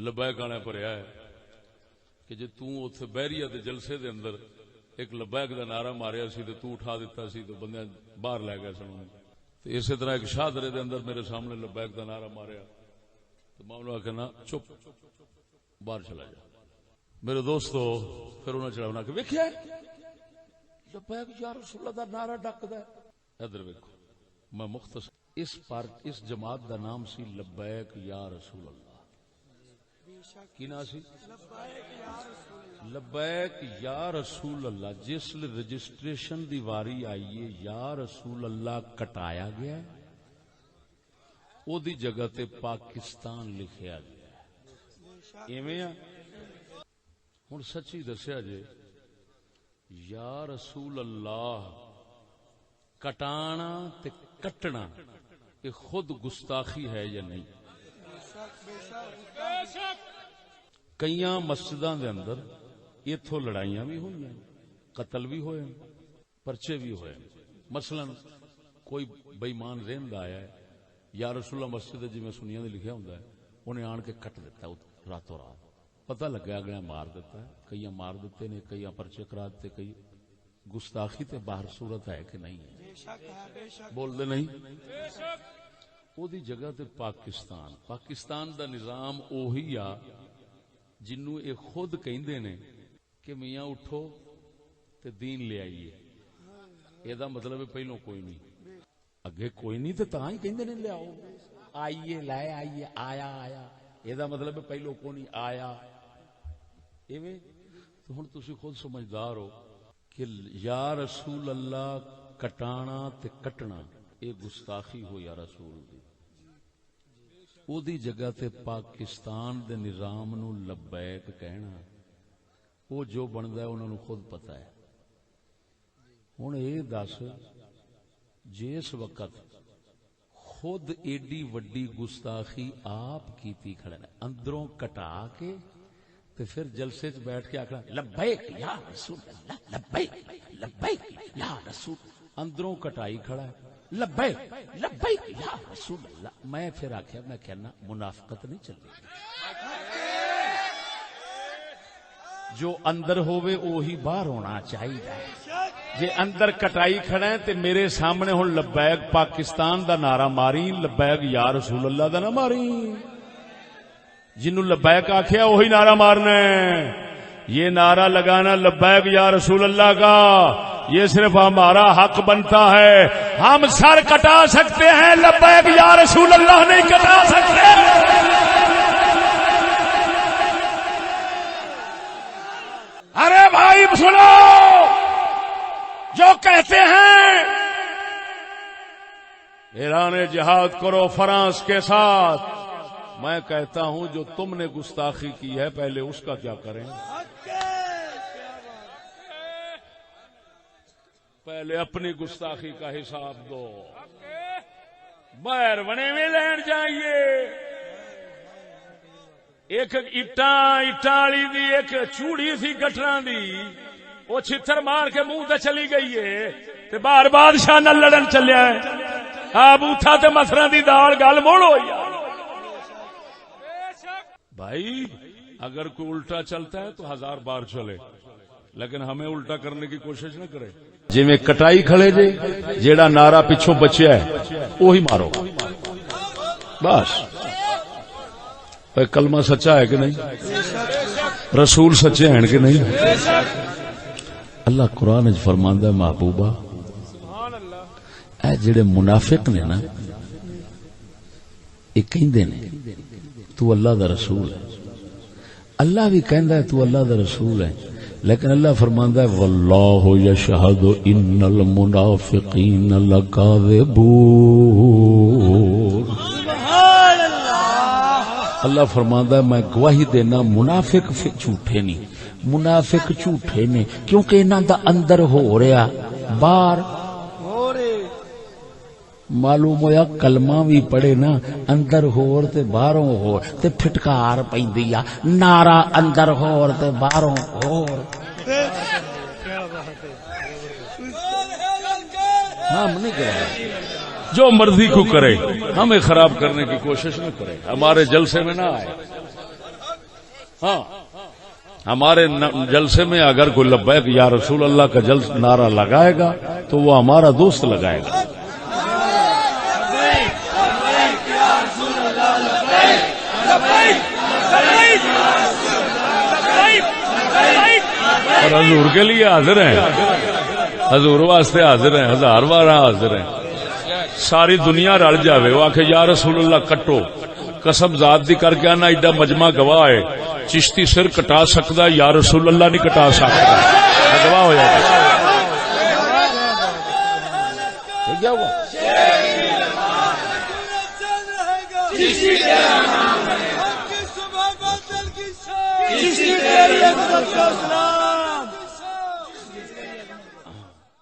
لبیک آنے پڑیا ہے کہ جے تو اتنے بحریہ دے جلسے دے اندر ایک لبیک دا نعرہ ماریا سی تو اٹھا دیتا سی تو بندے باہر لے گئے سن. اسی طرح ایک شاہدرے دے اندر میرے سامنے لبیک دا نعرہ ماریا تو معاملہ کہنا چپ باہر چلا جا. میرے دوستو پھر انہیں چڑھا کے ویکھیا لبیک یا رسول اللہ دا نعرہ ڈکدا ہے. ادھر ویکھو میں مختصر اس جماعت دا نام سی لبیک یا رسول اللہ. کی نا سی لبیک یا رسول اللہ. جس رجسٹریشن دی واری آئیے یا رسول اللہ کٹایا گیا ہے او دی جگہ تے پاکستان لکھیا گیا ہے. ایویں ہن سچی دسیا جے یا رسول اللہ کٹانا تے کٹنا یہ خود گستاخی ہے یا نہیں؟ کئی مسجداں دے اندر اتھوں لڑائیاں بھی ہوئی ہیں, قتل بھی ہوئے, پرچے بھی ہوئے. مثلا کوئی بےمان رہندا آیا ہے یا رسول اللہ مسجد جی میں سنیا لکھیا ہوندا ہے انہیں آن کے کٹ دیتا ہے راتوں رات. پتہ لگا اگلا مار دیتا ہے. کئی مار دیتے نے, کئی پرچے کرا دیتے. کئی گستاخی تے باہر صورت ہے کہ نہیں ہے؟ بول دے نہیں. او دی جگہ تے پاکستان دا نظام اوہی آ جنوں اے خود کہندے نے کہ میاں اٹھو تے دین لے آئیے. اے دا مطلب پہلو کوئی نہیں, اگے کوئی نہیں تے تاں ہی کہندے نے لے آؤ, آئیے لے آئیے, آیا. اے دا مطلب پہلو کوئی نہیں آیا. ایویں تو ہن تسی خود سمجھدار ہو کہ یا رسول اللہ کٹانا تے کٹنا اے گستاخی ہو یا رسول دی. او دی جگہ تے پاکستان دے نظام نو لبیک کہنا او جو بندا ہے انہاں نو خود پتہ ہے. ہن اے دس جس وقت خود ایڈی وڈی گستاخی آپ کیتی کھڑے نے اندروں کٹا کے تے پھر جلسے چ بیٹھ کے آکھنا لبیک یا رسول اللہ, لبیک یا رسول, اندروں کٹائی کھڑا ہے لبیک یا رسول اللہ. میں پھر آخیا میں کہنا منافقت نہیں چل رہی. جو اندر ہوئے وہی باہر ہونا چاہیے. جے اندر کٹائی کھڑا ہے تے میرے سامنے ہن لبیک پاکستان دا نعرہ ماری, لبیک یا رسول اللہ دا نہ ماری. جنوں لبیک آخیا وہی نعرہ مارنا ہے. یہ نعرہ لگانا لبیک یا رسول اللہ کا یہ صرف ہمارا حق بنتا ہے. ہم سر کٹا سکتے ہیں, لبیک یا رسول اللہ نہیں کٹا سکتے. ارے بھائی سنو, جو کہتے ہیں اعلان جہاد کرو فرانس کے ساتھ, میں کہتا ہوں جو تم نے گستاخی کی ہے پہلے اس کا کیا کریں. پہلے اپنی گستاخی کا حساب دو. باہر بنے میں لین جائیے. ایک اٹاں والی دی ایک چوڑی سی گٹراں دی وہ چھتر مار کے منہ تے چلی گئی ہے تے باہر بادشاہ نال لڑن چلیا ہے. بوتھا تے مسراں دی دال گل موڑ ہوئی. بھائی اگر کوئی الٹا چلتا ہے تو 1000 بار چلے, لیکن ہمیں الٹا کرنے کی کوشش نہ کرے. جی میں کٹائی کھڑے جے جیڑا نعرہ پیچھوں بچیا ہے وہی مارو بس. کلمہ سچا ہے کہ نہیں؟ رسول سچے ہیں کہ نہیں؟ اللہ قرآن فرماندا ہے محبوبہ اے جڑے منافق نے نا یہ کہندے نے تو اللہ دا رسول ہے, اللہ بھی کہندا ہے تو اللہ دا رسول ہے, لیکن اللہ فرماندا ہے واللہ یشہد ان المنافقین لکاذبون. اللہ فرماندا ہے میں گواہی دینا منافق جھوٹے نہیں, منافق جھوٹے نے کیونکہ انہاں دا اندر ہو رہا باہر معلوم ہویا. کلمہ بھی پڑھے نا اندر ہور تے باہروں ہور تے پھٹکار پیندی آ, نعرہ اندر ہور تے باہروں ہور. ہم نہیں کریں جو مرضی کو کرے, ہمیں خراب کرنے کی کوشش نہ کرے, ہمارے جلسے میں نہ آئے. ہاں ہمارے جلسے میں اگر کوئی لبیک یا رسول اللہ کا نعرہ لگائے گا تو وہ ہمارا دوست لگائے گا. اور حضور کے لیے حاضر ہیں, حضور واسطے حاضر ہیں, 1000 بار حاضر ہیں. ساری دنیا رل جاوے وہ آخے یا رسول اللہ کٹو, قسم ذات دی کر کے آنا ایڈا مجمع گواہ ہے, چشتی سر کٹا سکتا یا رسول اللہ نہیں کٹا سکتا, گواہ ہو جائے. کیا ہوا چشتی